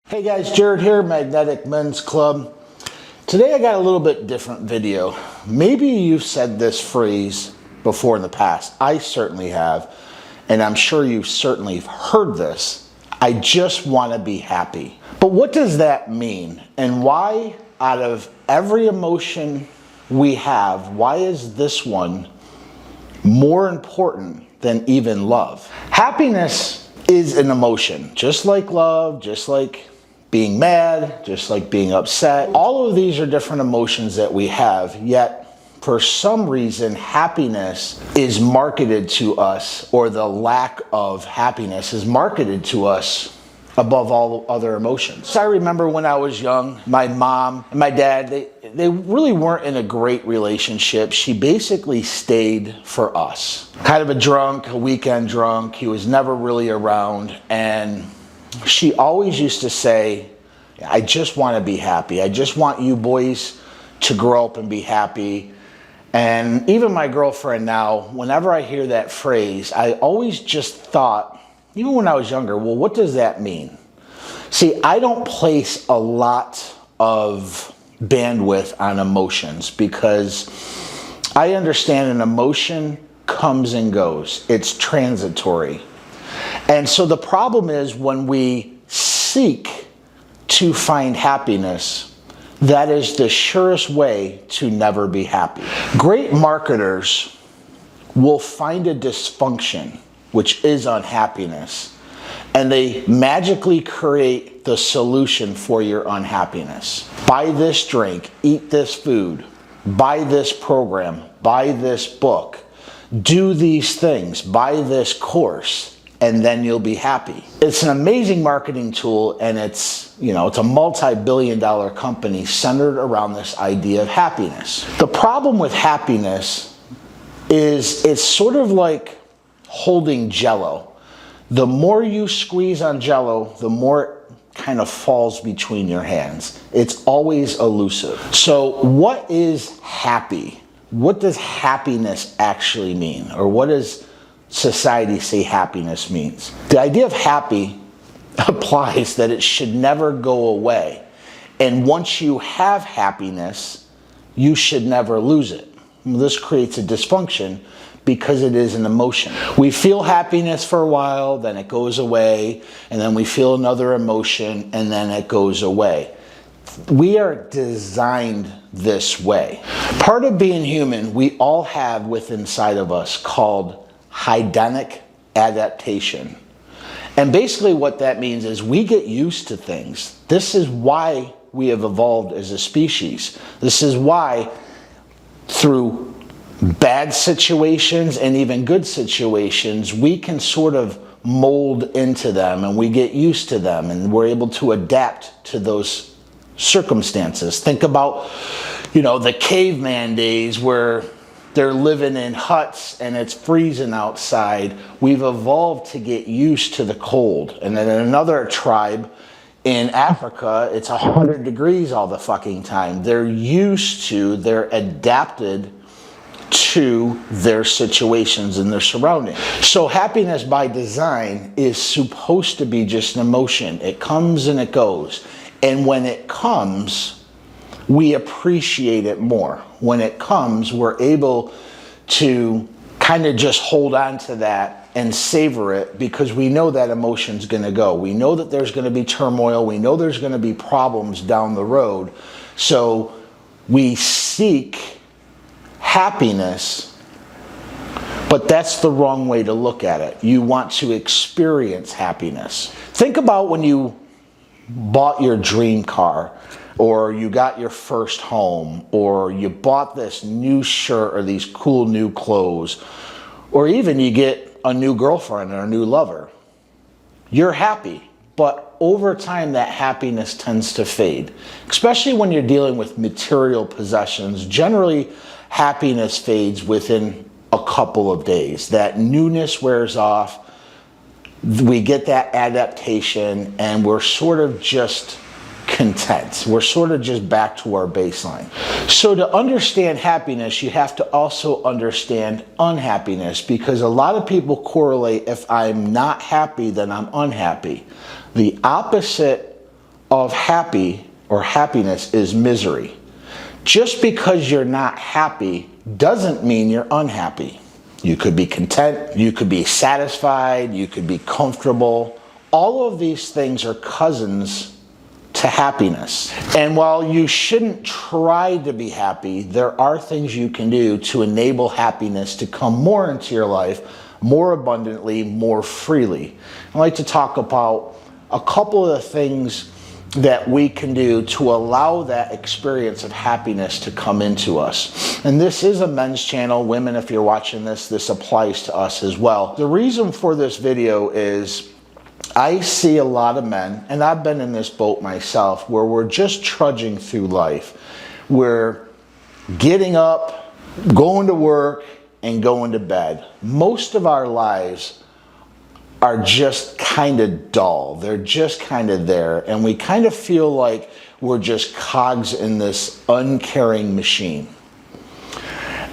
Hey guys, Jared here, Magnetic Men's Club. Today I got a little bit different video. Maybe you've said this phrase before in the past. I certainly have, and I'm sure you've certainly heard this. I just want to be happy. But what does that mean? And why, out of every emotion we have, why is this one more important than even love? Happiness is an emotion, just like love, just like being mad, just like being upset. All of these are different emotions that we have, yet for some reason happiness is marketed to us, or the lack of happiness is marketed to us above all other emotions. So I remember when I was young, my mom and my dad, they really weren't in a great relationship. She basically stayed for us. Kind of a drunk, a weekend drunk. He was never really around, and she always used to say, I just want to be happy. I just want you boys to grow up and be happy. And even my girlfriend now, whenever I hear that phrase, I always just thought, even when I was younger, well, what does that mean? See, I don't place a lot of bandwidth on emotions because I understand an emotion comes and goes. It's transitory. And so the problem is when we seek to find happiness, that is the surest way to never be happy. Great marketers will find a dysfunction, which is unhappiness, and they magically create the solution for your unhappiness. Buy this drink, eat this food, buy this program, buy this book, do these things, buy this course, and then you'll be happy. It's an amazing marketing tool, and it's a multi-billion-dollar company centered around this idea of happiness. The problem with happiness is it's sort of like holding Jell-O. The more you squeeze on Jell-O, the more it kind of falls between your hands. It's always elusive. So what is happy? What does happiness actually mean? Or what does society say happiness means? The idea of happy applies that it should never go away. And once you have happiness, you should never lose it. This creates a dysfunction because it is an emotion. We feel happiness for a while, then it goes away, and then we feel another emotion, and then it goes away. We are designed this way. Part of being human, we all have within inside of us called hedonic adaptation. And basically what that means is we get used to things. This is why we have evolved as a species. This is why through bad situations and even good situations, we can sort of mold into them and we get used to them and we're able to adapt to those circumstances. Think about, the caveman days where they're living in huts and it's freezing outside. We've evolved to get used to the cold. And then in another tribe in Africa, it's 100 degrees all the fucking time. They're adapted to their situations and their surroundings. So happiness by design is supposed to be just an emotion. It comes and it goes. And when it comes, we appreciate it more. When it comes, we're able to kind of just hold on to that and savor it because we know that emotion's going to go. We know that there's going to be turmoil. We know there's going to be problems down the road. So we seek happiness, but that's the wrong way to look at it. You want to experience happiness. Think about when you bought your dream car, or you got your first home, or you bought this new shirt or these cool new clothes, or even you get a new girlfriend or a new lover. You're happy, but over time that happiness tends to fade, especially when you're dealing with material possessions. Generally, happiness fades within a couple of days. That newness wears off, we get that adaptation, and we're sort of just content. We're sort of just back to our baseline. So to understand happiness, you have to also understand unhappiness, because a lot of people correlate, if I'm not happy, then I'm unhappy. The opposite of happiness is misery. Just because you're not happy doesn't mean you're unhappy. You could be content, you could be satisfied, you could be comfortable. All of these things are cousins to happiness. And while you shouldn't try to be happy, there are things you can do to enable happiness to come more into your life, more abundantly, more freely. I'd like to talk about a couple of the things that we can do to allow that experience of happiness to come into us. And this is a men's channel. Women, if you're watching this applies to us as well. The reason for this video is I see a lot of men, and I've been in this boat myself, where we're just trudging through life. We're getting up, going to work, and going to bed. Most of our lives are just kind of dull. They're just kind of there. And we kind of feel like we're just cogs in this uncaring machine.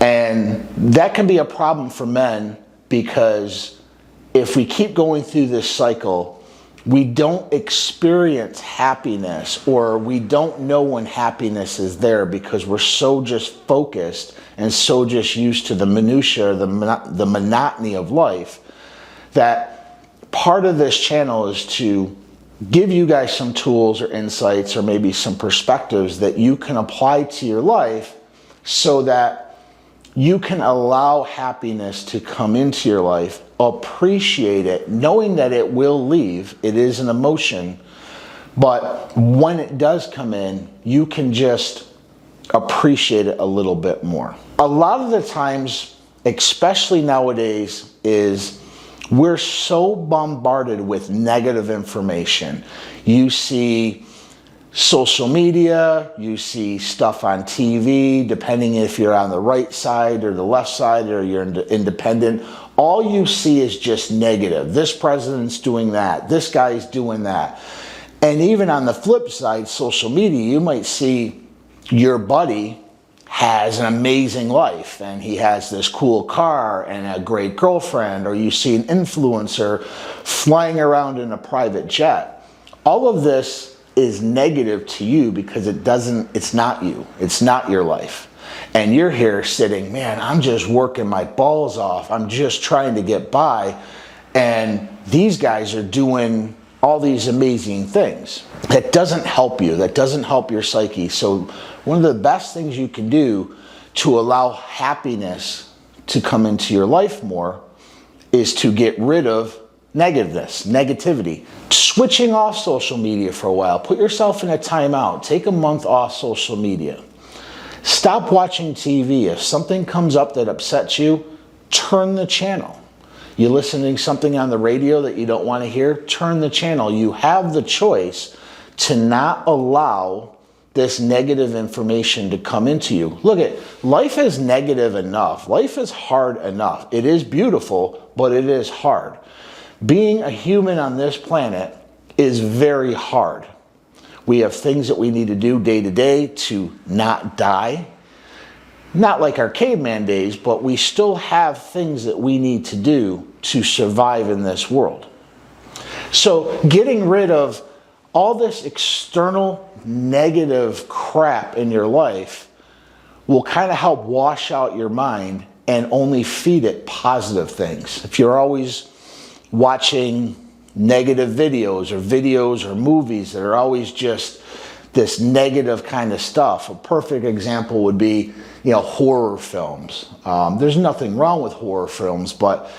And that can be a problem for men, because if we keep going through this cycle, we don't experience happiness, or we don't know when happiness is there, because we're so just focused and so just used to the minutia, the monotony of life, that part of this channel is to give you guys some tools or insights or maybe some perspectives that you can apply to your life so that you can allow happiness to come into your life, appreciate it, knowing that it will leave. It is an emotion, but when it does come in, you can just appreciate it a little bit more. A lot of the times, especially nowadays, is we're so bombarded with negative information. You see social media, you see stuff on TV, depending if you're on the right side or the left side or you're independent. All you see is just negative. This president's doing that. This guy's doing that. And even on the flip side, social media, you might see your buddy has an amazing life and he has this cool car and a great girlfriend, or you see an influencer flying around in a private jet. All of this is negative to you because it's not you. It's not your life. And you're here sitting, man, I'm just working my balls off. I'm just trying to get by. And these guys are doing all these amazing things. That doesn't help you. That doesn't help your psyche. So one of the best things you can do to allow happiness to come into your life more is to get rid of negativity. Switching off social media for a while. Put yourself in a timeout. Take a month off social media. Stop watching TV. If something comes up that upsets you, turn the channel. You're listening to something on the radio that you don't want to hear, turn the channel. You have the choice to not allow this negative information to come into you. Look, life is negative enough. Life is hard enough. It is beautiful, but it is hard. Being a human on this planet is very hard. We have things that we need to do day to day to not die. Not like our caveman days, but we still have things that we need to do to survive in this world. So getting rid of all this external negative crap in your life will kind of help wash out your mind and only feed it positive things. If you're always watching negative videos or movies that are always just this negative kind of stuff, a perfect example would be, horror films. There's nothing wrong with horror films, but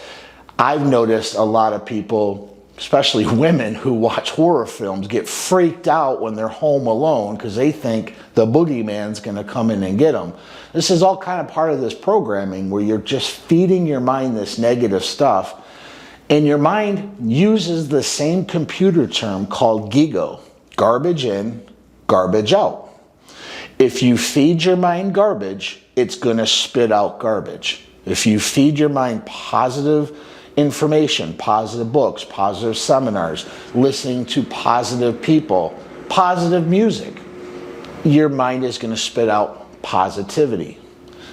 I've noticed a lot of people, especially women who watch horror films, get freaked out when they're home alone because they think the boogeyman's going to come in and get them. This is all kind of part of this programming where you're just feeding your mind this negative stuff. And your mind uses the same computer term called GIGO, garbage in, garbage out. If you feed your mind garbage, it's going to spit out garbage. If you feed your mind positive information, positive books, positive seminars, listening to positive people, positive music, your mind is going to spit out positivity.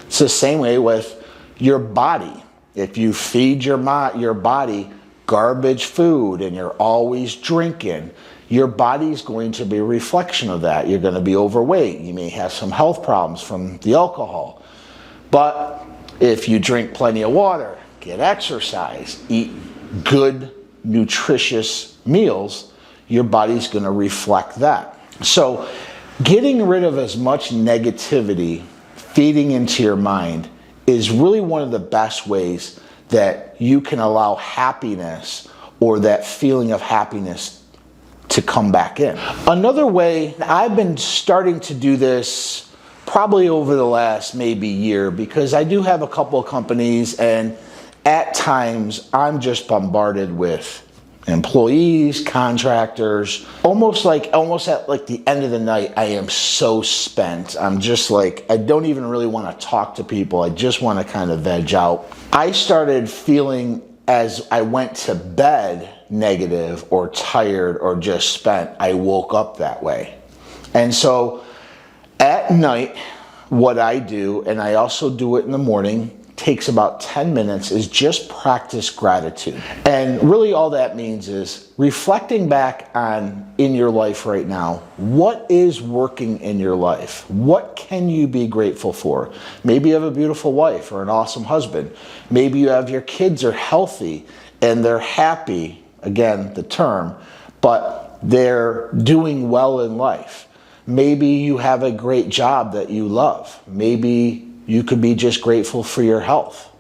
It's the same way with your body. If you feed your body garbage food and you're always drinking, your body's going to be a reflection of that. You're going to be overweight. You may have some health problems from the alcohol. But if you drink plenty of water, get exercise, eat good, nutritious meals, your body's going to reflect that. So getting rid of as much negativity feeding into your mind is really one of the best ways that you can allow happiness or that feeling of happiness to come back in. Another way, I've been starting to do this probably over the last maybe year, because I do have a couple of companies and at times I'm just bombarded with employees, contractors, almost at like the end of the night, I am so spent. I'm just like, I don't even really want to talk to people. I just want to kind of veg out. I started feeling as I went to bed negative or tired or just spent. I woke up that way. And so at night, what I do, and I also do it in the morning, takes about 10 minutes, is just practice gratitude. And really all that means is reflecting back on in your life right now, what is working in your life? What can you be grateful for? Maybe you have a beautiful wife or an awesome husband. Maybe you have your kids are healthy and they're happy, again, the term, but they're doing well in life. Maybe you have a great job that you love. Maybe you could be just grateful for your health.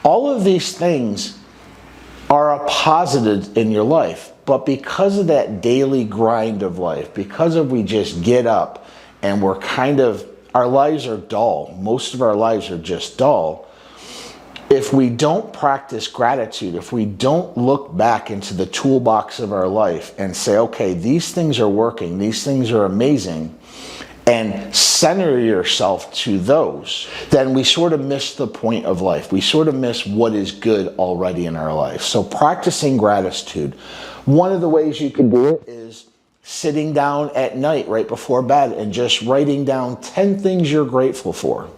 All of these things are a positive in your life, but because of that daily grind of life, because of we just get up and we're our lives are dull. Most of our lives are just dull. If we don't practice gratitude, if we don't look back into the toolbox of our life and say, okay, these things are working, these things are amazing, and center yourself to those, then we sort of miss the point of life. We sort of miss what is good already in our life. So practicing gratitude. One of the ways you can do it is sitting down at night right before bed and just writing down 10 things you're grateful for.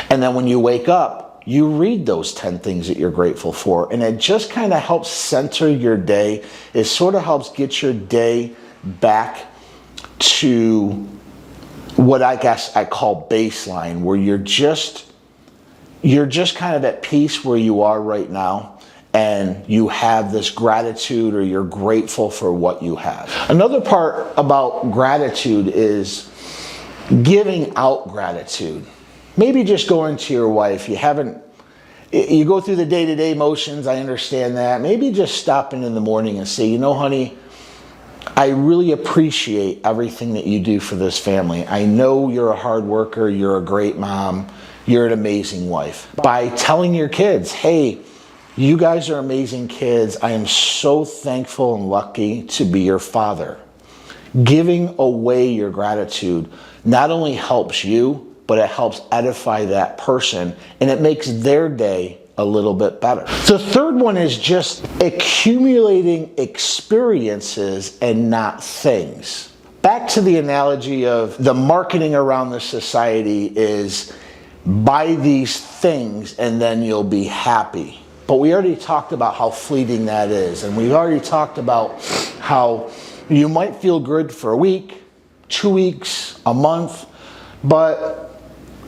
And then when you wake up, you read those 10 things that you're grateful for. And it just kind of helps center your day. It sort of helps get your day back to what I guess I call baseline, where you're just kind of at peace where you are right now, and you have this gratitude, or you're grateful for what you have. Another part about gratitude is giving out gratitude. Maybe just going to your wife. You go through the day-to-day motions, I understand that. Maybe just stopping in the morning and say, you know, honey, I really appreciate everything that you do for this family. I know you're a hard worker, you're a great mom, you're an amazing wife. By telling your kids, hey, you guys are amazing kids. I am so thankful and lucky to be your father. Giving away your gratitude not only helps you, but it helps edify that person, and it makes their day a little bit better. The third one is just accumulating experiences and not things. Back to the analogy of the marketing around the society is buy these things and then you'll be happy. But we already talked about how fleeting that is. And we've already talked about how you might feel good for a week, 2 weeks, a month, but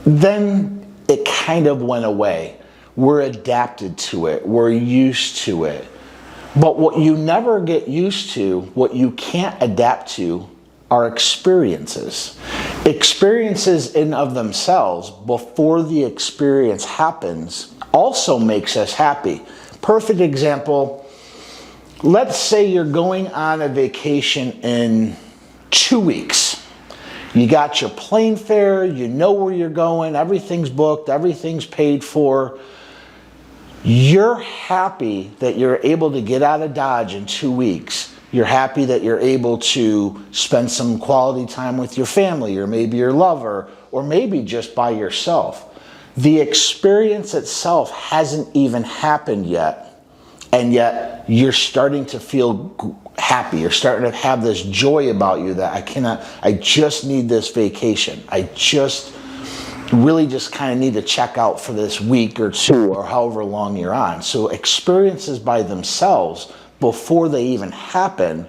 then it kind of went away. We're adapted to it. We're used to it. But what you never get used to, what you can't adapt to, are experiences. Experiences in of themselves, before the experience happens, also makes us happy. Perfect example, let's say you're going on a vacation in 2 weeks. You got your plane fare, you know where you're going, everything's booked, everything's paid for. You're happy that you're able to get out of Dodge in 2 weeks. You're happy that you're able to spend some quality time with your family, or maybe your lover, or maybe just by yourself. The experience itself hasn't even happened yet, and yet you're starting to feel happy. You're starting to have this joy about you that I just need this vacation. really just kind of need to check out for this week or two or however long you're on. So experiences by themselves, before they even happen,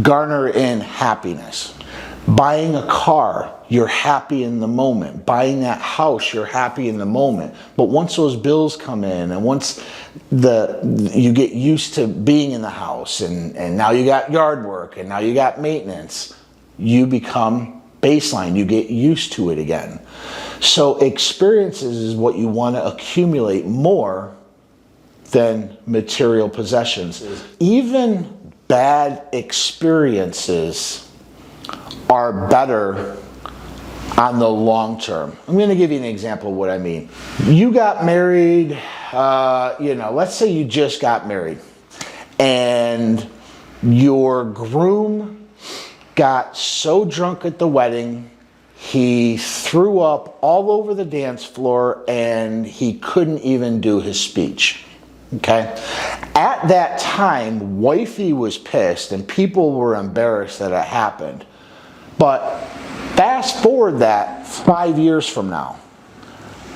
garner in happiness. Buying a car, you're happy in the moment. Buying that house, you're happy in the moment. But once those bills come in, and once you get used to being in the house, and now you got yard work, and now you got maintenance, you become baseline. You get used to it again. So experiences is what you want to accumulate more than material possessions. Even bad experiences are better on the long term. I'm going to give you an example of what I mean. You got married, let's say you just got married, and your groom got so drunk at the wedding, he threw up all over the dance floor and he couldn't even do his speech. Okay? At that time, wifey was pissed and people were embarrassed that it happened. But fast forward that 5 years from now,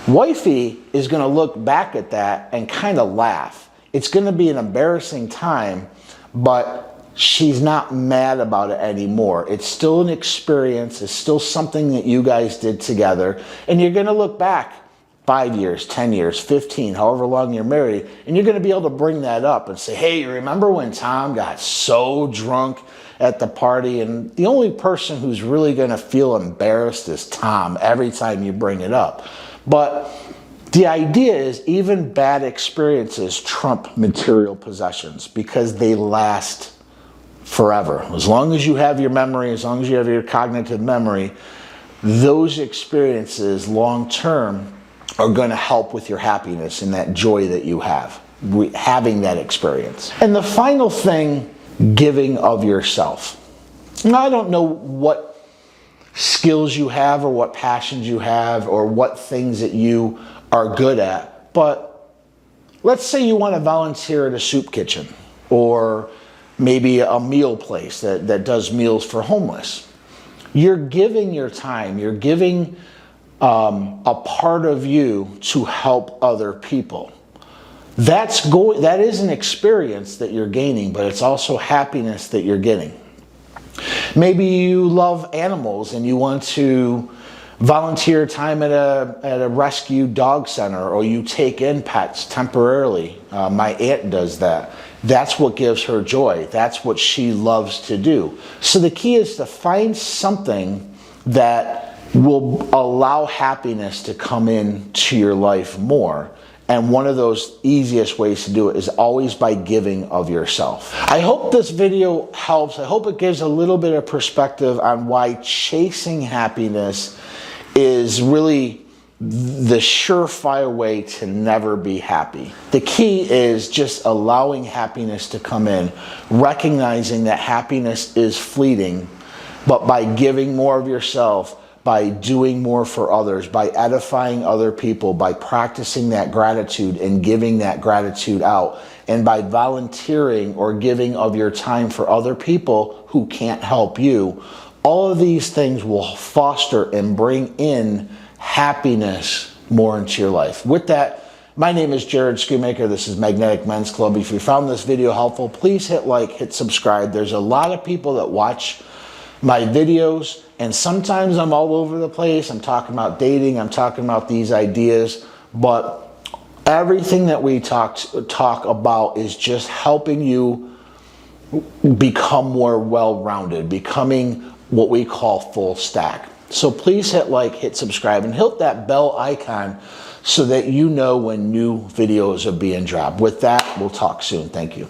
wifey is going to look back at that and kind of laugh. It's going to be an embarrassing time, but she's not mad about it anymore. It's still an experience. It's still something that you guys did together. And you're going to look back 5 years, 10 years, 15, however long you're married, and you're going to be able to bring that up and say, hey, you remember when Tom got so drunk at the party? And the only person who's really going to feel embarrassed is Tom every time you bring it up. But the idea is even bad experiences trump material possessions because they last forever. As long as you have your memory, as long as you have your cognitive memory, those experiences long term are going to help with your happiness and that joy that you have having that experience. And the final thing, giving of yourself. Now, I don't know what skills you have or what passions you have or what things that you are good at, but let's say you want to volunteer at a soup kitchen or maybe a meal place that does meals for homeless. You're giving your time, you're giving a part of you to help other people. That is an experience that you're gaining, but it's also happiness that you're getting. Maybe you love animals and you want to volunteer time at a rescue dog center, or you take in pets temporarily. My aunt does that. That's what gives her joy. That's what she loves to do. So the key is to find something that will allow happiness to come into your life more. And one of those easiest ways to do it is always by giving of yourself. I hope this video helps. I hope it gives a little bit of perspective on why chasing happiness is really the surefire way to never be happy. The key is just allowing happiness to come in, recognizing that happiness is fleeting, but by giving more of yourself, by doing more for others, by edifying other people, by practicing that gratitude and giving that gratitude out, and by volunteering or giving of your time for other people who can't help you, all of these things will foster and bring in happiness more into your life. With that, my name is Jared Schoonmaker. This is Magnetic Men's Club. If you found this video helpful, please hit like, hit subscribe. There's a lot of people that watch my videos, and sometimes I'm all over the place. I'm talking about dating, I'm talking about these ideas, but everything that we talk about is just helping you become more well-rounded, becoming what we call full stack. So please hit like, hit subscribe, and hit that bell icon so that you know when new videos are being dropped. With that, we'll talk soon. Thank you.